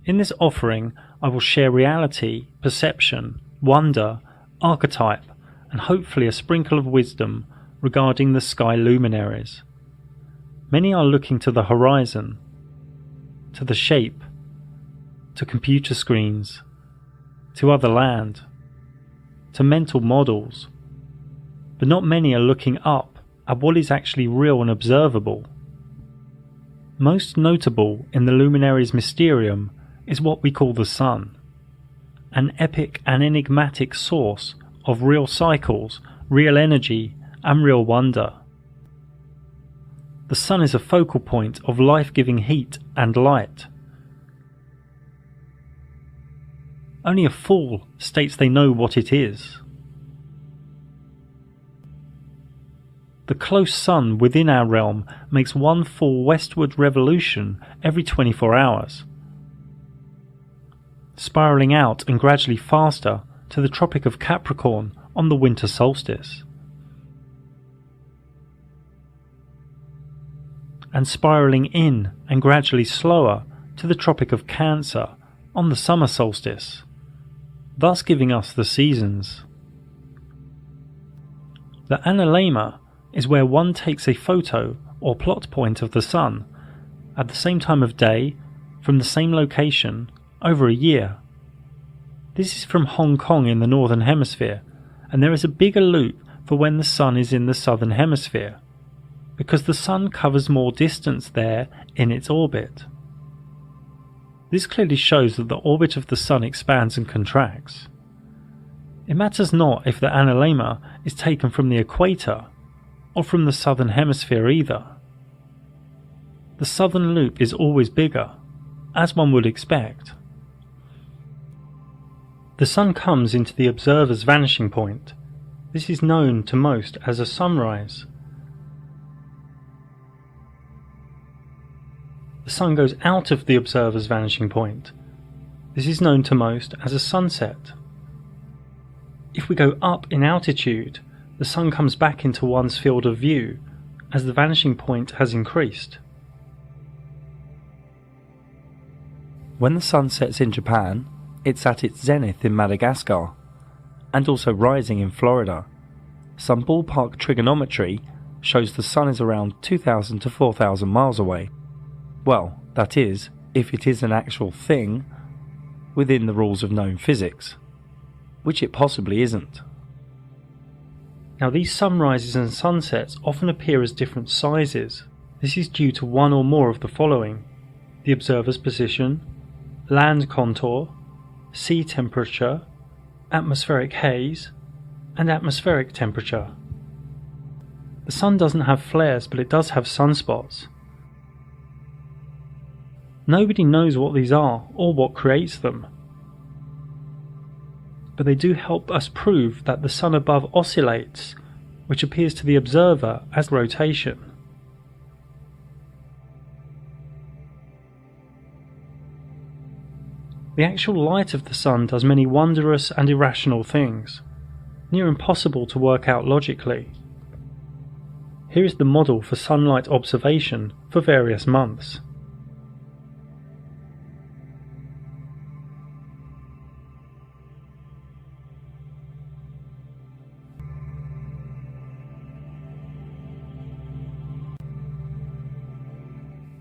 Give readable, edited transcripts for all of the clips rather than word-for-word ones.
In this offering, I will share reality, perception, wonder, archetype, and hopefully a sprinkle of wisdom regarding the sky luminaries. Many are looking to the horizon, to the shape, to computer screens, to other land, to mental models, but not many are looking up at what is actually real and observable. Most notable in the Luminaries' Mysterium is what we call the Sun, an epic and enigmatic source of real cycles, real energy, and real wonder. The Sun is a focal point of life-giving heat and light. Only a fool states they know what it is. The close Sun within our realm makes one full westward revolution every 24 hours, spiralling out and gradually faster to the Tropic of Capricorn on the winter solstice, and spiralling in and gradually slower to the Tropic of Cancer on the summer solstice, thus giving us the seasons. The analemma is where one takes a photo or plot point of the Sun at the same time of day from the same location over a year. This is from Hong Kong in the Northern Hemisphere, and there is a bigger loop for when the Sun is in the Southern Hemisphere, because the Sun covers more distance there in its orbit. This clearly shows that the orbit of the Sun expands and contracts. It matters not if the analemma is taken from the equator or from the Southern Hemisphere either. The southern loop is always bigger, as one would expect. The Sun comes into the observer's vanishing point. This is known to most as a sunrise. The Sun goes out of the observer's vanishing point. This is known to most as a sunset. If we go up in altitude, the Sun comes back into one's field of view as the vanishing point has increased. When the Sun sets in Japan, it's at its zenith in Madagascar, and also rising in Florida. Some ballpark trigonometry shows the Sun is around 2,000 to 4,000 miles away. Well, that is, if it is an actual thing within the rules of known physics, which it possibly isn't. Now, these sunrises and sunsets often appear as different sizes. This is due to one or more of the following: the observer's position, land contour, sea temperature, atmospheric haze, and atmospheric temperature. The Sun doesn't have flares, but it does have sunspots. Nobody knows what these are or what creates them, but they do help us prove that the Sun above oscillates, which appears to the observer as rotation. The actual light of the Sun does many wondrous and irrational things, near impossible to work out logically. Here is the model for sunlight observation for various months.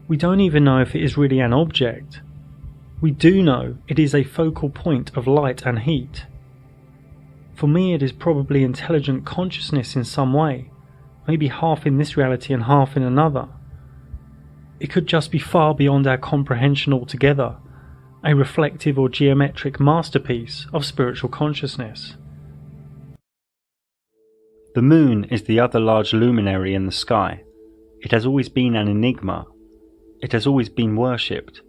We don't even know if it is really an object. We do know it is a focal point of light and heat. For me, it is probably intelligent consciousness in some way, maybe half in this reality and half in another. It could just be far beyond our comprehension altogether, a reflective or geometric masterpiece of spiritual consciousness. The moon is the other large luminary in the sky. It has always been an enigma. It has always been worshipped,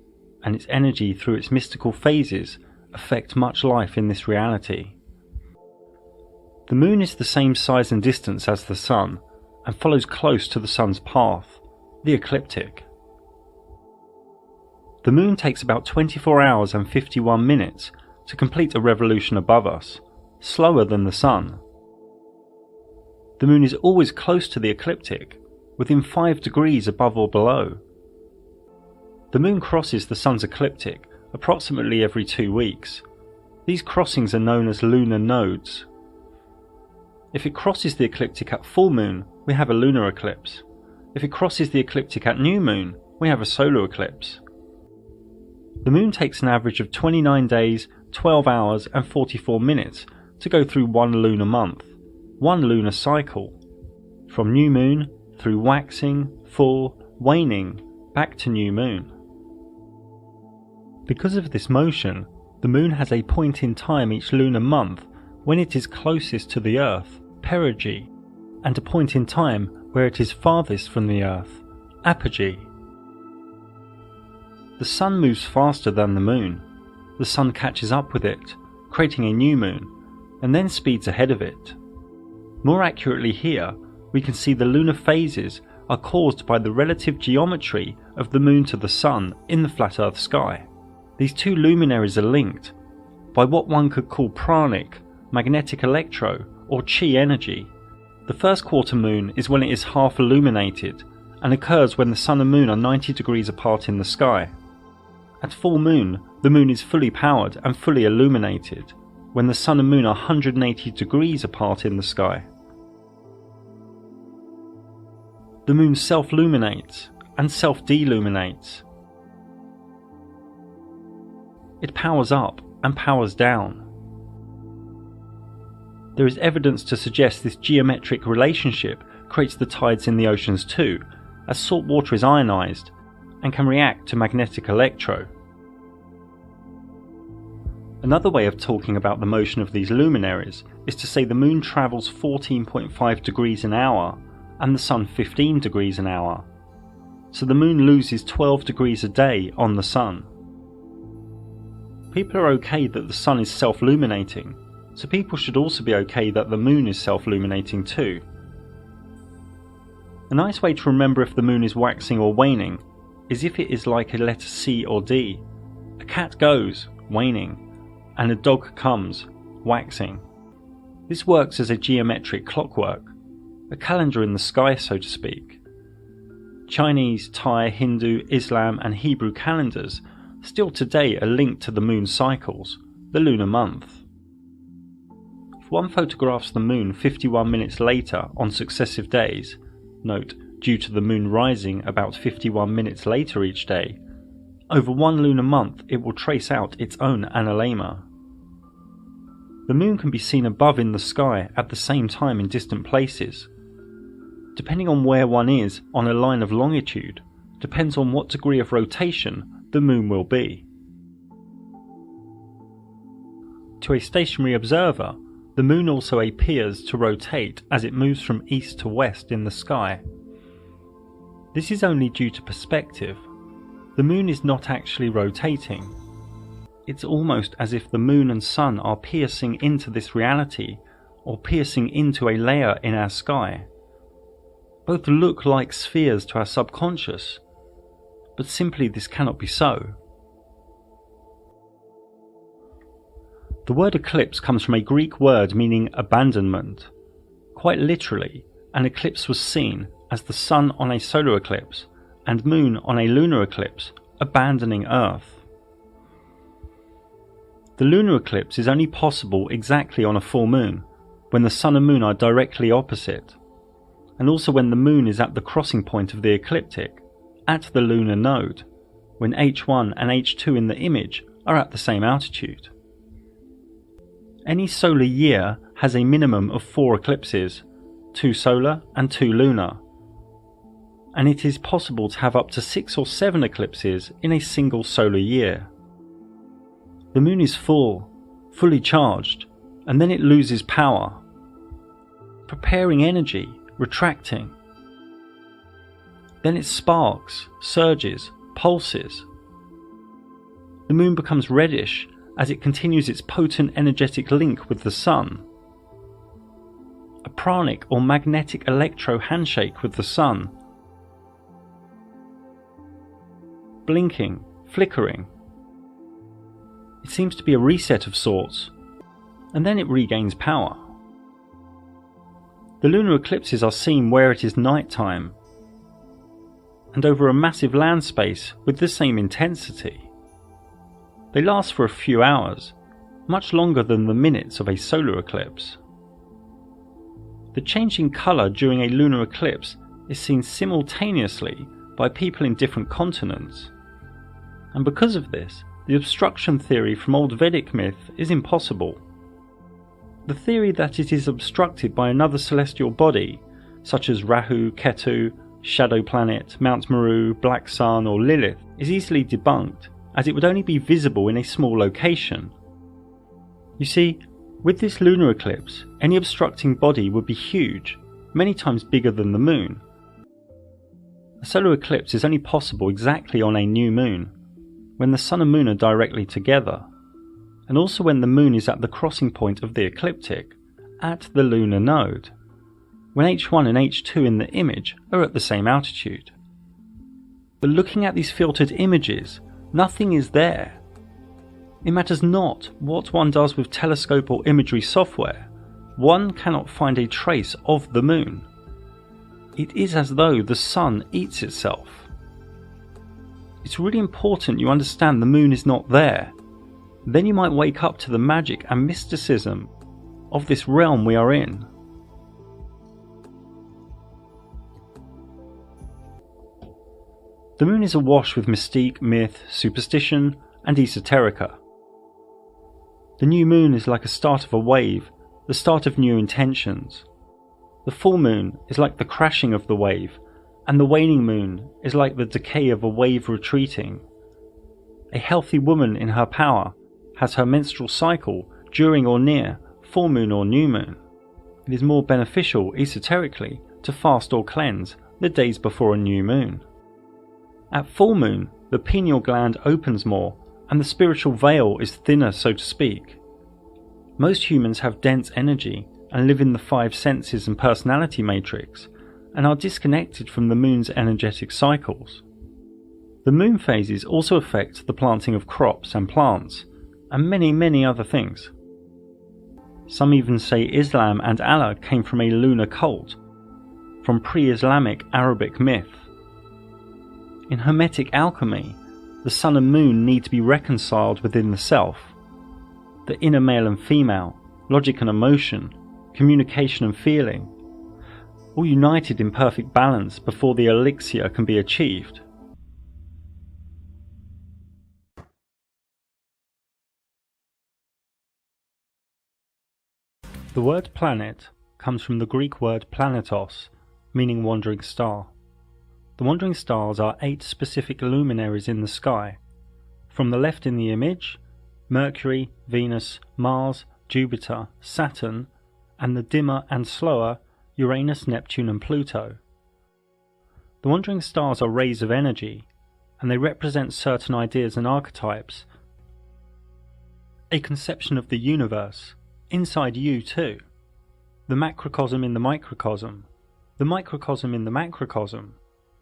and its energy through its mystical phases affect much life in this reality. The moon is the same size and distance as the Sun, and follows close to the Sun's path, the ecliptic. The moon takes about 24 hours and 51 minutes to complete a revolution above us, slower than the Sun. The moon is always close to the ecliptic, within 5 degrees above or below. The moon crosses the Sun's ecliptic approximately every 2 weeks. These crossings are known as lunar nodes. If it crosses the ecliptic at full moon, we have a lunar eclipse. If it crosses the ecliptic at new moon, we have a solar eclipse. The moon takes an average of 29 days, 12 hours and 44 minutes to go through one lunar month, one lunar cycle, from new moon through waxing, full, waning, back to new moon. Because of this motion, the moon has a point in time each lunar month when it is closest to the Earth, perigee, and a point in time where it is farthest from the Earth, apogee. The sun moves faster than the moon. The sun catches up with it, creating a new moon, and then speeds ahead of it. More accurately here, we can see the lunar phases are caused by the relative geometry of the moon to the sun in the flat Earth sky. These two luminaries are linked by what one could call pranic, magnetic electro, or chi energy. The first quarter moon is when it is half illuminated and occurs when the sun and moon are 90 degrees apart in the sky. At full moon, the moon is fully powered and fully illuminated when the sun and moon are 180 degrees apart in the sky. The moon self-luminates and self-deluminates. It powers up and powers down. There is evidence to suggest this geometric relationship creates the tides in the oceans too, as salt water is ionized and can react to magnetic electro. Another way of talking about the motion of these luminaries is to say the moon travels 14.5 degrees an hour and the sun 15 degrees an hour. So the moon loses 12 degrees a day on the sun. People are okay that the sun is self-luminating, so people should also be okay that the moon is self-luminating too. A nice way to remember if the moon is waxing or waning is if it is like a letter C or D. A cat goes, waning, and a dog comes, waxing. This works as a geometric clockwork, a calendar in the sky so to speak. Chinese, Thai, Hindu, Islam and Hebrew calendars still today are linked to the moon cycles, the lunar month. If one photographs the moon 51 minutes later on successive days, note due to the moon rising about 51 minutes later each day, over one lunar month it will trace out its own analemma. The moon can be seen above in the sky at the same time in distant places. Depending on where one is on a line of longitude, depends on what degree of rotation the moon will be. To a stationary observer, the moon also appears to rotate as it moves from east to west in the sky. This is only due to perspective. The moon is not actually rotating. It's almost as if the moon and sun are piercing into this reality, or piercing into a layer in our sky. Both look like spheres to our subconscious, but simply this cannot be so. The word eclipse comes from a Greek word meaning abandonment. Quite literally, an eclipse was seen as the sun on a solar eclipse and moon on a lunar eclipse abandoning Earth. The lunar eclipse is only possible exactly on a full moon, when the sun and moon are directly opposite, and also when the moon is at the crossing point of the ecliptic, at the lunar node, when H1 and H2 in the image are at the same altitude. Any solar year has a minimum of 4 eclipses, 2 solar and 2 lunar, and it is possible to have up to 6 or 7 eclipses in a single solar year. The moon is full, fully charged, and then it loses power, preparing energy, retracting. Then it sparks, surges, pulses. The moon becomes reddish as it continues its potent energetic link with the sun. A pranic or magnetic electro handshake with the sun. Blinking, flickering. It seems to be a reset of sorts, and then it regains power. The lunar eclipses are seen where it is night time, and over a massive land space with the same intensity. They last for a few hours, much longer than the minutes of a solar eclipse. The change in colour during a lunar eclipse is seen simultaneously by people in different continents, and because of this, the obstruction theory from old Vedic myth is impossible. The theory that it is obstructed by another celestial body, such as Rahu, Ketu, Shadow Planet, Mount Meru, Black Sun or Lilith, is easily debunked, as it would only be visible in a small location. You see, with this lunar eclipse, any obstructing body would be huge, many times bigger than the moon. A solar eclipse is only possible exactly on a new moon, when the sun and moon are directly together, and also when the moon is at the crossing point of the ecliptic, at the lunar node, when H1 and H2 in the image are at the same altitude. But looking at these filtered images, nothing is there. It matters not what one does with telescope or imagery software, one cannot find a trace of the moon. It is as though the sun eats itself. It's really important you understand the moon is not there. Then you might wake up to the magic and mysticism of this realm we are in. The moon is awash with mystique, myth, superstition, and esoterica. The new moon is like a start of a wave, the start of new intentions. The full moon is like the crashing of the wave, and the waning moon is like the decay of a wave retreating. A healthy woman in her power has her menstrual cycle during or near full moon or new moon. It is more beneficial esoterically to fast or cleanse the days before a new moon. At full moon, the pineal gland opens more and the spiritual veil is thinner, so to speak. Most humans have dense energy and live in the five senses and personality matrix, and are disconnected from the moon's energetic cycles. The moon phases also affect the planting of crops and plants, and many other things. Some even say Islam and Allah came from a lunar cult, from pre-Islamic Arabic myth. In Hermetic alchemy, the sun and moon need to be reconciled within the self. The inner male and female, logic and emotion, communication and feeling, all united in perfect balance before the elixir can be achieved. The word planet comes from the Greek word planetos, meaning wandering star. The wandering stars are 8 specific luminaries in the sky. From the left in the image, Mercury, Venus, Mars, Jupiter, Saturn, and the dimmer and slower Uranus, Neptune and Pluto. The wandering stars are rays of energy, and they represent certain ideas and archetypes, a conception of the universe, inside you too, the macrocosm in the microcosm in the macrocosm,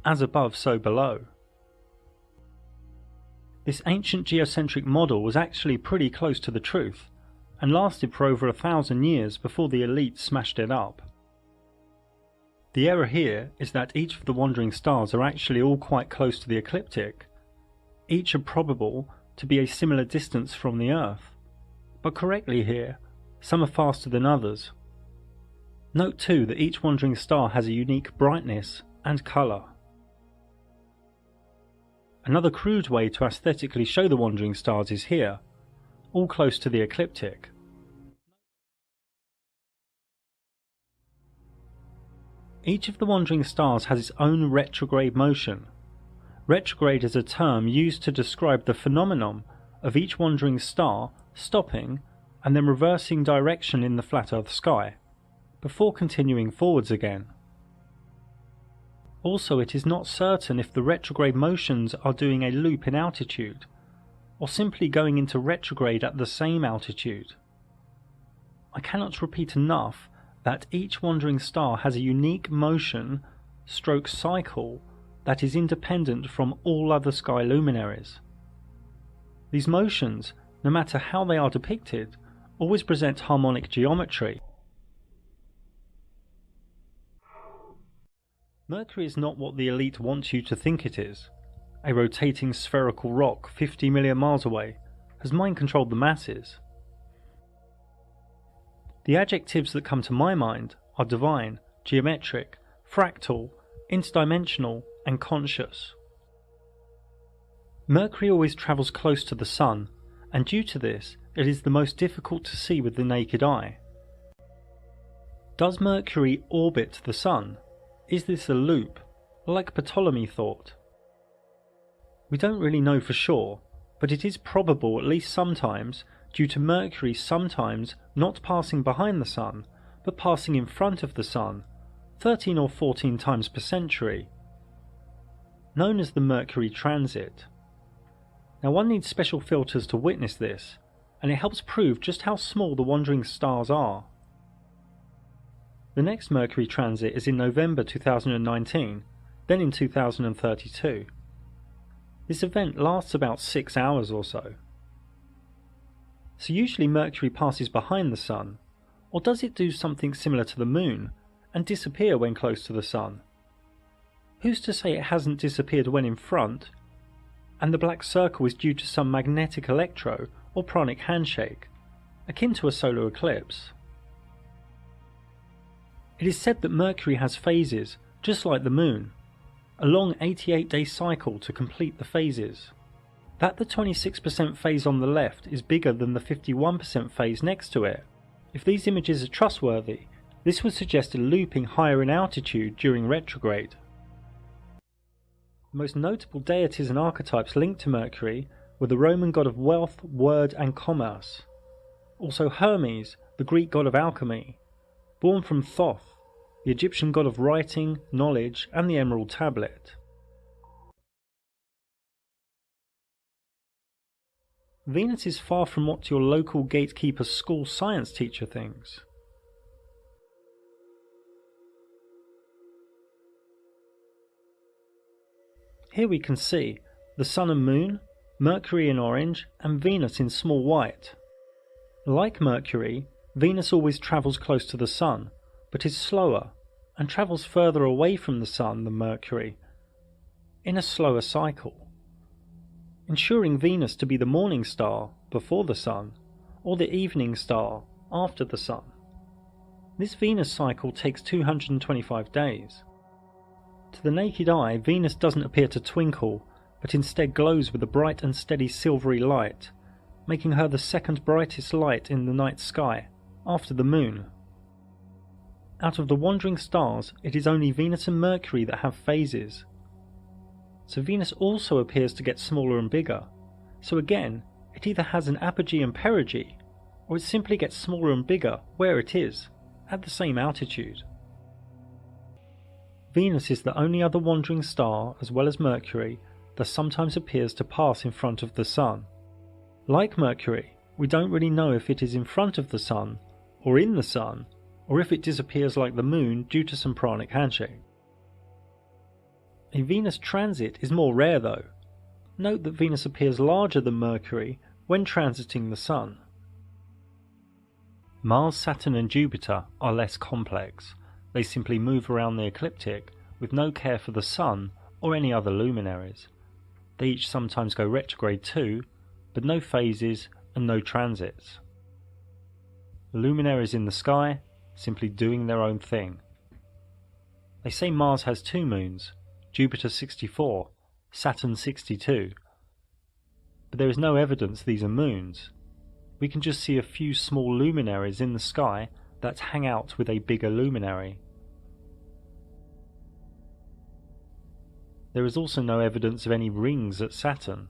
as above so below. This ancient geocentric model was actually pretty close to the truth, and lasted for over 1,000 years before the elite smashed it up. The error here is that each of the wandering stars are actually all quite close to the ecliptic. Each are probable to be a similar distance from the Earth, but correctly here, some are faster than others. Note too that each wandering star has a unique brightness and colour. Another crude way to aesthetically show the wandering stars is here, all close to the ecliptic. Each of the wandering stars has its own retrograde motion. Retrograde is a term used to describe the phenomenon of each wandering star stopping and then reversing direction in the flat Earth sky, before continuing forwards again. Also, it is not certain if the retrograde motions are doing a loop in altitude, or simply going into retrograde at the same altitude. I cannot repeat enough that each wandering star has a unique motion stroke cycle that is independent from all other sky luminaries. These motions, no matter how they are depicted, always present harmonic geometry. Mercury is not what the elite want you to think it is, a rotating spherical rock 50 million miles away, has mind-controlled the masses. The adjectives that come to my mind are divine, geometric, fractal, interdimensional, and conscious. Mercury always travels close to the Sun, and due to this, it is the most difficult to see with the naked eye. Does Mercury orbit the Sun? Is this a loop, like Ptolemy thought? We don't really know for sure, but it is probable at least sometimes, due to Mercury sometimes not passing behind the Sun, but passing in front of the Sun, 13 or 14 times per century, known as the Mercury transit. Now one needs special filters to witness this, and it helps prove just how small the wandering stars are. The next Mercury transit is in November 2019, then in 2032. This event lasts about 6 hours or so. So usually Mercury passes behind the Sun, or does it do something similar to the Moon and disappear when close to the Sun? Who's to say it hasn't disappeared when in front, and the black circle is due to some magnetic electro or pranic handshake, akin to a solar eclipse? It is said that Mercury has phases, just like the Moon, a long 88-day cycle to complete the phases. That the 26% phase on the left is bigger than the 51% phase next to it. If these images are trustworthy, this would suggest a looping higher in altitude during retrograde. The most notable deities and archetypes linked to Mercury were the Roman god of wealth, word and commerce. Also Hermes, the Greek god of alchemy, born from Thoth, the Egyptian god of writing, knowledge and the Emerald Tablet. Venus is far from what your local gatekeeper school science teacher thinks. Here we can see the Sun and Moon, Mercury in orange and Venus in small white. Like Mercury, Venus always travels close to the Sun, but is slower and travels further away from the Sun than Mercury, in a slower cycle, ensuring Venus to be the morning star before the Sun, or the evening star after the Sun. This Venus cycle takes 225 days. To the naked eye, Venus doesn't appear to twinkle, but instead glows with a bright and steady silvery light, making her the second brightest light in the night sky, after the Moon. Out of the wandering stars, it is only Venus and Mercury that have phases. So Venus also appears to get smaller and bigger, so again, it either has an apogee and perigee, or it simply gets smaller and bigger where it is, at the same altitude. Venus is the only other wandering star, as well as Mercury, that sometimes appears to pass in front of the Sun. Like Mercury, we don't really know if it is in front of the Sun, or in the Sun, or if it disappears like the Moon due to some pranic handshake. A Venus transit is more rare though. Note that Venus appears larger than Mercury when transiting the Sun. Mars, Saturn and Jupiter are less complex. They simply move around the ecliptic with no care for the Sun or any other luminaries. They each sometimes go retrograde too, but no phases and no transits. The luminaries in the sky, simply doing their own thing. They say Mars has 2 moons, Jupiter 64, Saturn 62, but there is no evidence these are moons. We can just see a few small luminaries in the sky that hang out with a bigger luminary. There is also no evidence of any rings at Saturn.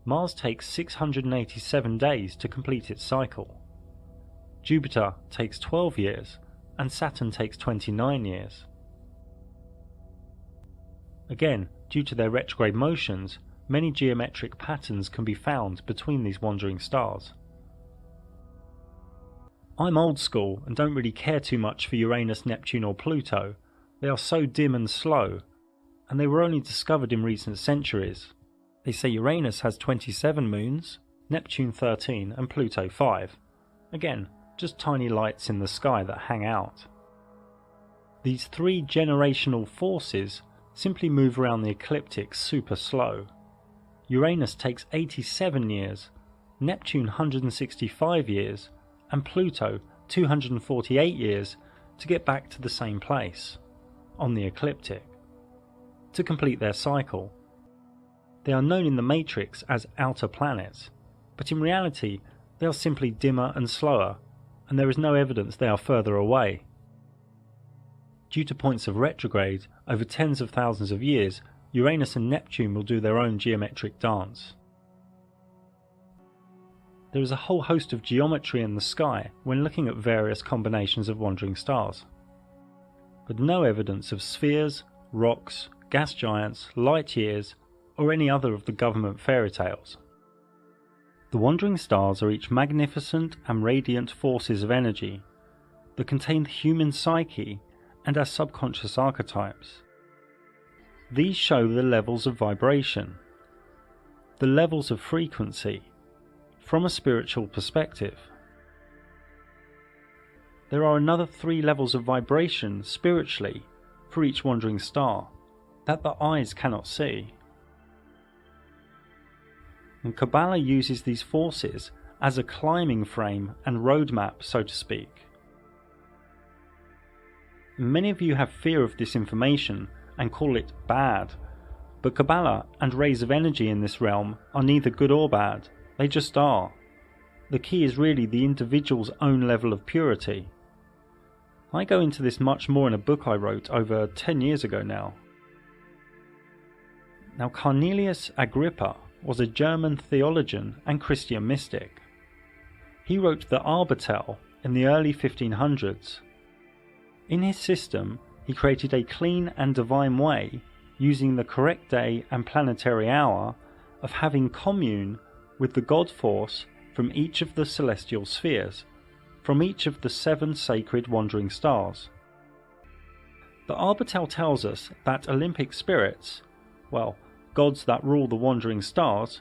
Mars takes 687 days to complete its cycle. Jupiter takes 12 years, and Saturn takes 29 years. Again, due to their retrograde motions, many geometric patterns can be found between these wandering stars. I'm old school and don't really care too much for Uranus, Neptune or Pluto. They are so dim and slow, and they were only discovered in recent centuries. They say Uranus has 27 moons, Neptune 13 and Pluto 5. Again, just tiny lights in the sky that hang out. These 3 generational forces simply move around the ecliptic super slow. Uranus takes 87 years, Neptune 165 years, and Pluto 248 years to get back to the same place, on the ecliptic, to complete their cycle. They are known in the matrix as outer planets, but in reality they are simply dimmer and slower, and there is no evidence they are further away. Due to points of retrograde over tens of thousands of years, Uranus and Neptune will do their own geometric dance. There is a whole host of geometry in the sky when looking at various combinations of wandering stars, but no evidence of spheres, rocks, gas giants, light years, or any other of the government fairy tales. The wandering stars are each magnificent and radiant forces of energy that contain the human psyche and our subconscious archetypes. These show the levels of vibration, the levels of frequency, from a spiritual perspective. There are another 3 levels of vibration spiritually for each wandering star that the eyes cannot see. And Kabbalah uses these forces as a climbing frame and roadmap, so to speak. Many of you have fear of this information and call it bad, but Kabbalah and rays of energy in this realm are neither good or bad, they just are. The key is really the individual's own level of purity. I go into this much more in a book I wrote over 10 years ago now. Now, Cornelius Agrippa was a German theologian and Christian mystic. He wrote the Arbatel in the early 1500s. In his system, he created a clean and divine way, using the correct day and planetary hour, of having commune with the God force from each of the celestial spheres, from each of the 7 sacred wandering stars. The Arbatel tells us that Olympic spirits, well, gods that rule the wandering stars,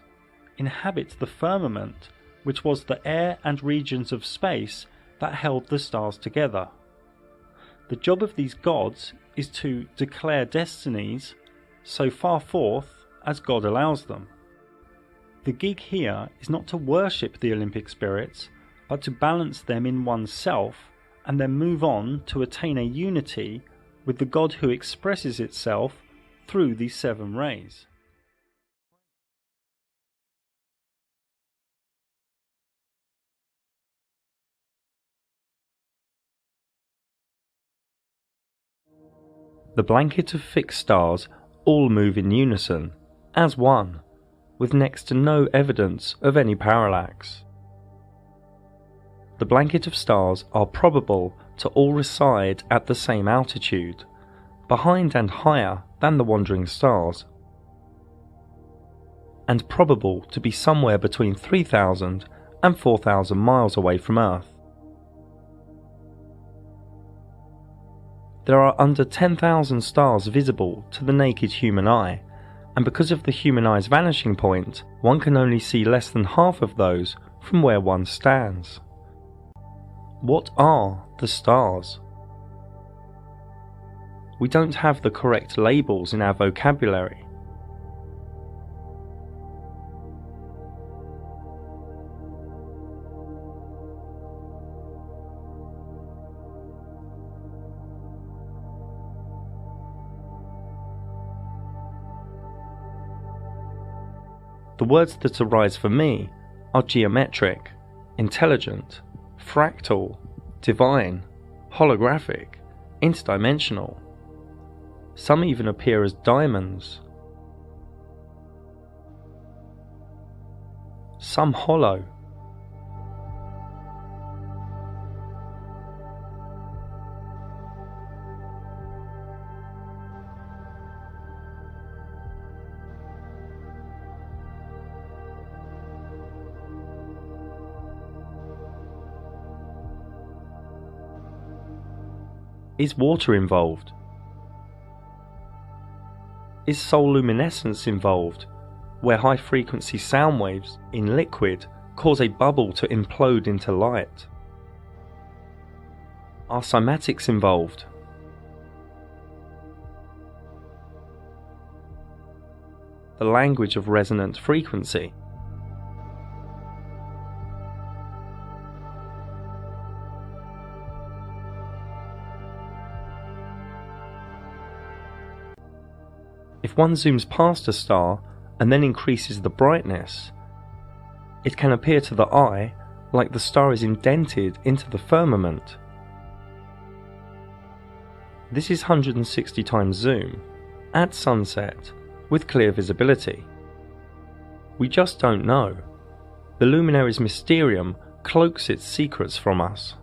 inhabit the firmament, which was the air and regions of space that held the stars together. The job of these gods is to declare destinies so far forth as God allows them. The gig here is not to worship the Olympic spirits, but to balance them in oneself and then move on to attain a unity with the God who expresses itself through these 7 rays. The blanket of fixed stars all move in unison, as one, with next to no evidence of any parallax. The blanket of stars are probable to all reside at the same altitude, behind and higher than the wandering stars, and probable to be somewhere between 3,000 and 4,000 miles away from Earth. There are under 10,000 stars visible to the naked human eye, and because of the human eye's vanishing point, one can only see less than half of those from where one stands. What are the stars? We don't have the correct labels in our vocabulary. The words that arise for me are geometric, intelligent, fractal, divine, holographic, interdimensional. Some even appear as diamonds. Some hollow. Is water involved? Is luminescence involved, where high-frequency sound waves in liquid cause a bubble to implode into light? Are cymatics involved? the language of resonant frequency. If one zooms past a star and then increases the brightness, it can appear to the eye like the star is indented into the firmament. This is 160 times zoom, at sunset, with clear visibility. We just don't know. The Luminaries' Mysterium cloaks its secrets from us.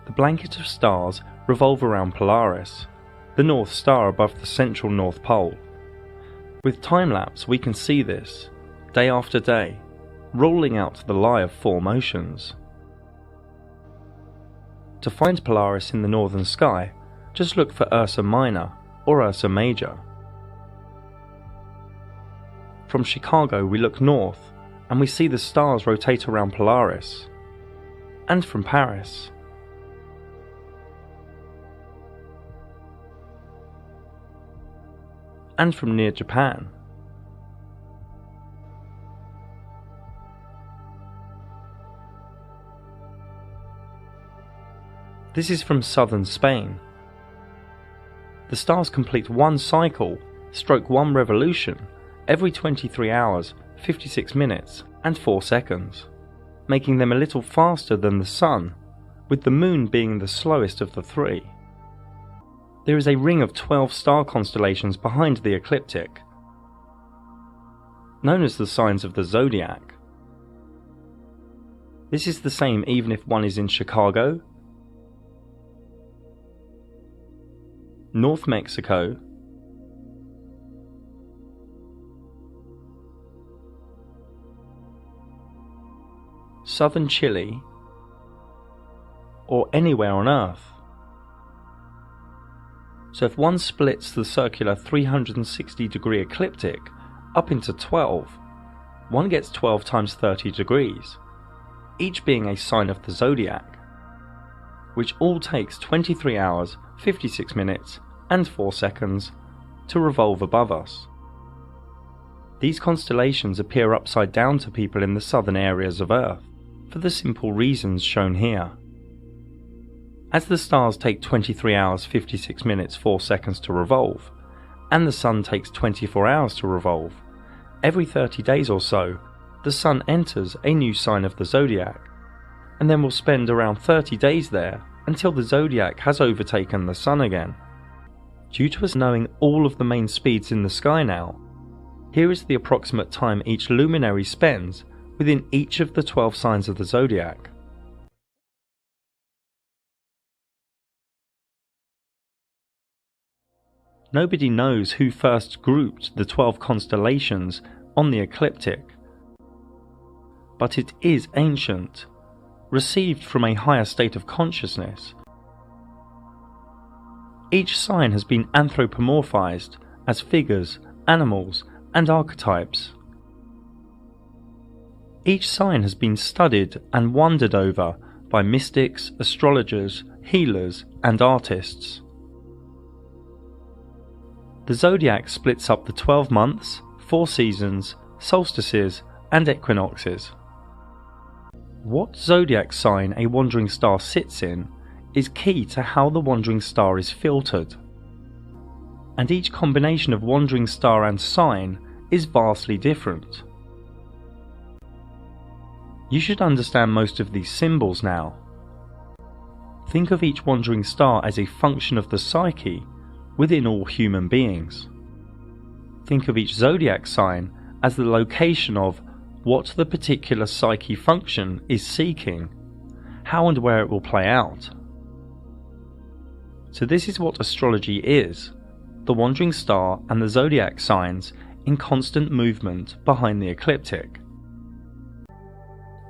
The blanket of stars revolve around Polaris, the North Star above the central North Pole. With time-lapse we can see this, day after day, rolling out the lie of four motions. To find Polaris in the northern sky, just look for Ursa Minor or Ursa Major. From Chicago we look north and we see the stars rotate around Polaris. And from Paris. And from near Japan. This is from southern Spain. The stars complete one cycle, stroke one revolution, every 23 hours, 56 minutes and 4 seconds, making them a little faster than the Sun, with the Moon being the slowest of the three. There is a ring of 12 star constellations behind the ecliptic, known as the signs of the Zodiac. This is the same even if one is in Chicago, North Mexico, southern Chile, or anywhere on Earth. So if one splits the circular 360-degree ecliptic up into 12, one gets 12 times 30 degrees, each being a sign of the Zodiac, which all takes 23 hours, 56 minutes and 4 seconds to revolve above us. These constellations appear upside down to people in the southern areas of Earth, for the simple reasons shown here. As the stars take 23 hours, 56 minutes, 4 seconds to revolve, and the Sun takes 24 hours to revolve, every 30 days or so, the Sun enters a new sign of the Zodiac, and then will spend around 30 days there until the Zodiac has overtaken the Sun again. Due to us knowing all of the main speeds in the sky now, here is the approximate time each luminary spends within each of the 12 signs of the Zodiac. Nobody knows who first grouped the 12 constellations on the ecliptic, but it is ancient, received from a higher state of consciousness. Each sign has been anthropomorphized as figures, animals, and archetypes. Each sign has been studied and wondered over by mystics, astrologers, healers, and artists. The Zodiac splits up the 12 months, 4 seasons, solstices, and equinoxes. What zodiac sign a wandering star sits in is key to how the wandering star is filtered. And each combination of wandering star and sign is vastly different. You should understand most of these symbols now. Think of each wandering star as a function of the psyche within all human beings. Think of each zodiac sign as the location of what the particular psyche function is seeking, how and where it will play out. So this is what astrology is, the wandering star and the zodiac signs in constant movement behind the ecliptic.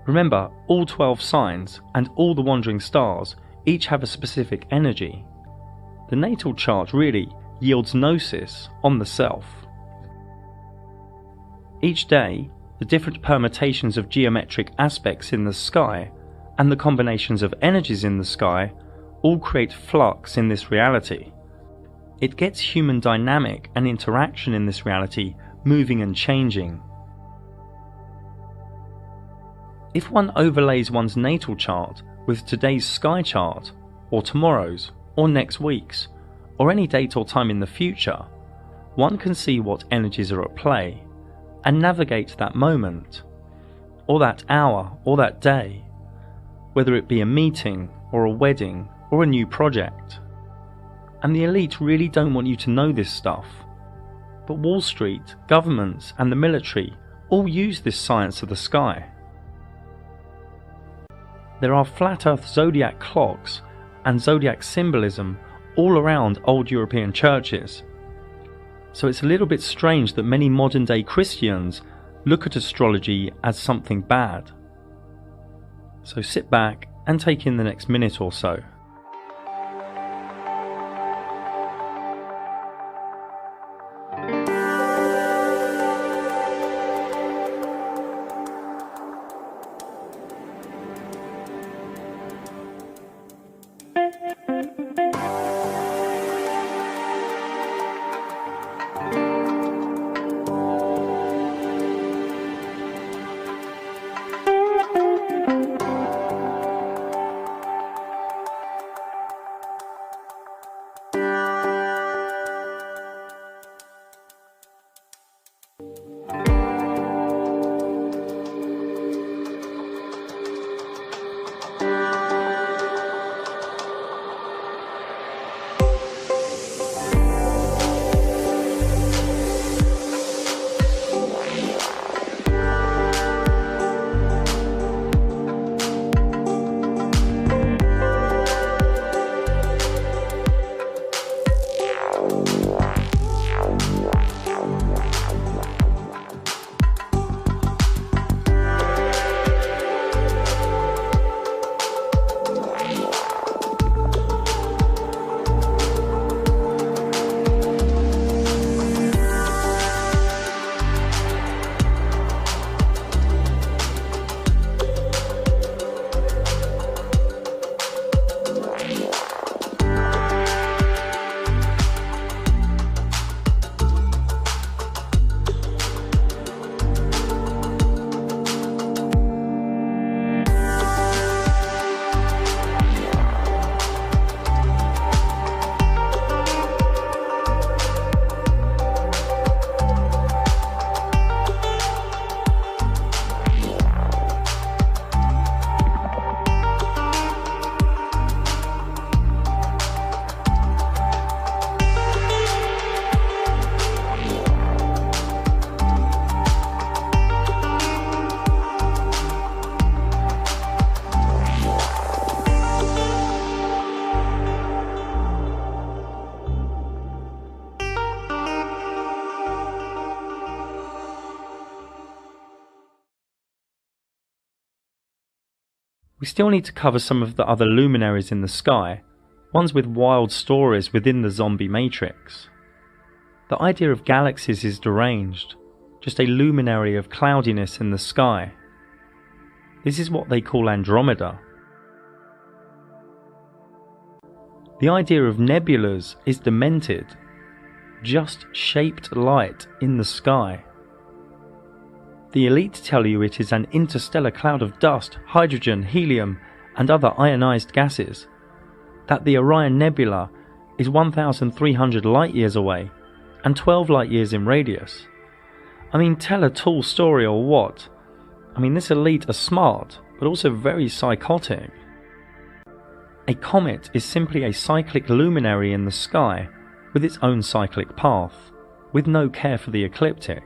Remember, all 12 signs and all the wandering stars each have a specific energy. The natal chart really yields gnosis on the self. Each day, the different permutations of geometric aspects in the sky and the combinations of energies in the sky all create flux in this reality. It gets human dynamic and interaction in this reality moving and changing. If one overlays one's natal chart with today's sky chart, or tomorrow's, or next week's, or any date or time in the future, one can see what energies are at play and navigate that moment, or that hour, or that day, whether it be a meeting, or a wedding, or a new project. And the elite really don't want you to know this stuff. But Wall Street, governments, and the military all use this science of the sky. There are flat earth zodiac clocks and zodiac symbolism all around old European churches. So it's a little bit strange that many modern day Christians look at astrology as something bad. So sit back and take in the next minute or so. We still need to cover some of the other luminaries in the sky, ones with wild stories within the zombie matrix. The idea of galaxies is deranged, just a luminary of cloudiness in the sky. This is what they call Andromeda. The idea of nebulas is demented, just shaped light in the sky. The elite tell you it is an interstellar cloud of dust, hydrogen, helium, and other ionized gases, that the Orion Nebula is 1,300 light-years away, and 12 light-years in radius. I mean, tell a tall story or what? I mean, this elite are smart, but also very psychotic. A comet is simply a cyclic luminary in the sky, with its own cyclic path, with no care for the ecliptic.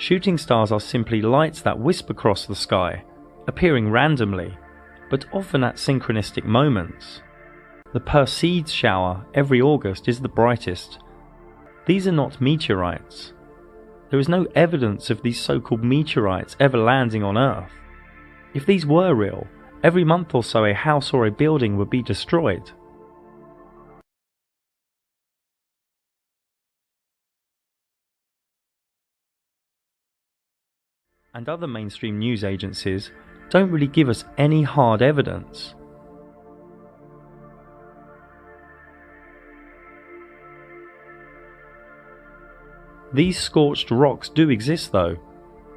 Shooting stars are simply lights that wisp across the sky, appearing randomly, but often at synchronistic moments. The Perseids shower every August is the brightest. These are not meteorites. There is no evidence of these so-called meteorites ever landing on Earth. If these were real, every month or so a house or a building would be destroyed. And other mainstream news agencies don't really give us any hard evidence. These scorched rocks do exist though,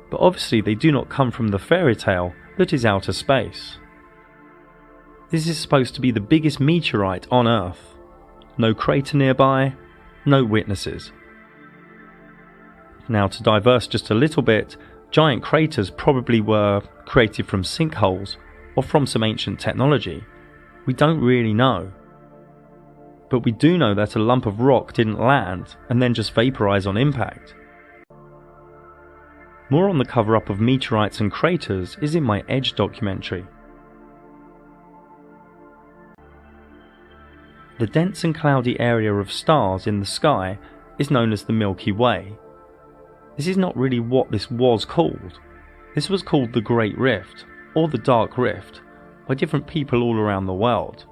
but obviously they do not come from the fairy tale that is outer space. This is supposed to be the biggest meteorite on Earth. No crater nearby, no witnesses. Now, to diverse just a little bit, giant craters probably were created from sinkholes or from some ancient technology. We don't really know. But we do know that a lump of rock didn't land and then just vaporize on impact. More on the cover-up of meteorites and craters is in my Edge documentary. The dense and cloudy area of stars in the sky is known as the Milky Way. This is not really what this was called. This was called the Great Rift, or the Dark Rift, by different people all around the world.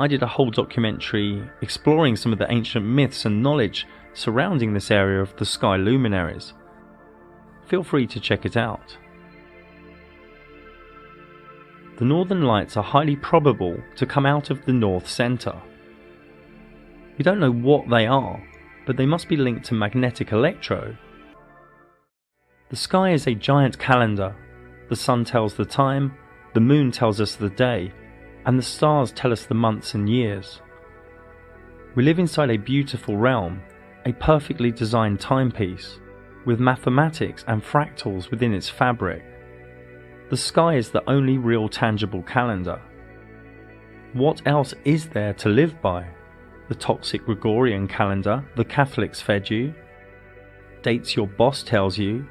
I did a whole documentary exploring some of the ancient myths and knowledge surrounding this area of the sky luminaries. Feel free to check it out. The northern lights are highly probable to come out of the north centre. We don't know what they are, but they must be linked to magnetic electro. The sky is a giant calendar. The sun tells the time, the moon tells us the day, and the stars tell us the months and years. We live inside a beautiful realm, a perfectly designed timepiece, with mathematics and fractals within its fabric. The sky is the only real tangible calendar. What else is there to live by? The toxic Gregorian calendar the Catholics fed you? Dates your boss tells you?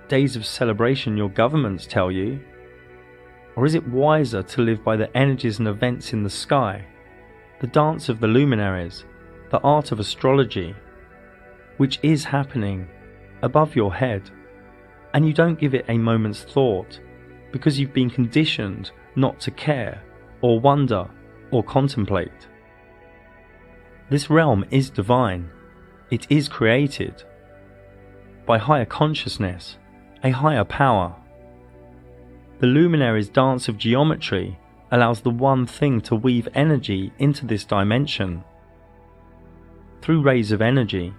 Days of celebration your governments tell you? Or is it wiser to live by the energies and events in the sky, the dance of the luminaries, the art of astrology, which is happening above your head, and you don't give it a moment's thought because you've been conditioned not to care or wonder or contemplate? This realm is divine. It is created by higher consciousness, a higher power. The luminaries' dance of geometry allows the one thing to weave energy into this dimension through rays of energy.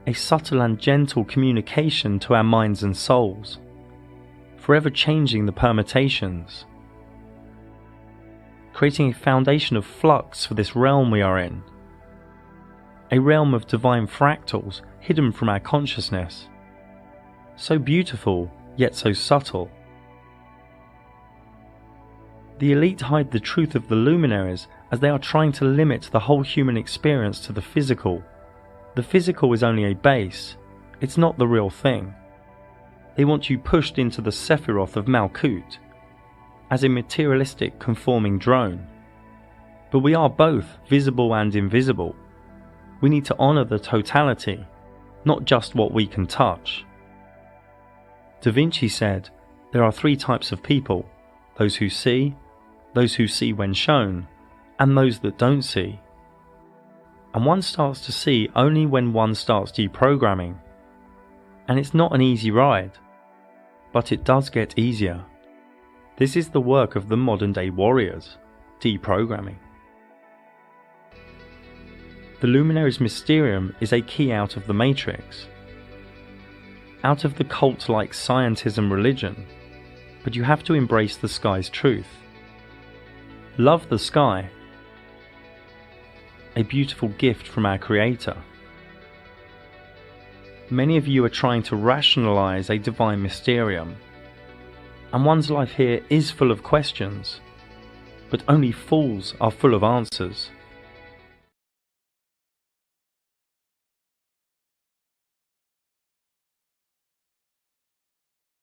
A subtle and gentle communication to our minds and souls, forever changing the permutations, creating a foundation of flux for this realm we are in, a realm of divine fractals hidden from our consciousness, so beautiful yet so subtle. The elite hide the truth of the luminaries as they are trying to limit the whole human experience to the physical. The physical is only a base, it's not the real thing. They want you pushed into the Sephiroth of Malkut, as a materialistic conforming drone. But we are both visible and invisible. We need to honour the totality, not just what we can touch. Da Vinci said, there are three types of people: those who see when shown, and those that don't see. And one starts to see only when one starts deprogramming. And it's not an easy ride, but it does get easier. This is the work of the modern day warriors, deprogramming. The Luminaries' Mysterium is a key out of the Matrix, out of the cult-like scientism religion, but you have to embrace the sky's truth. Love the sky, a beautiful gift from our Creator. Many of you are trying to rationalize a divine mysterium, and one's life here is full of questions, but only fools are full of answers.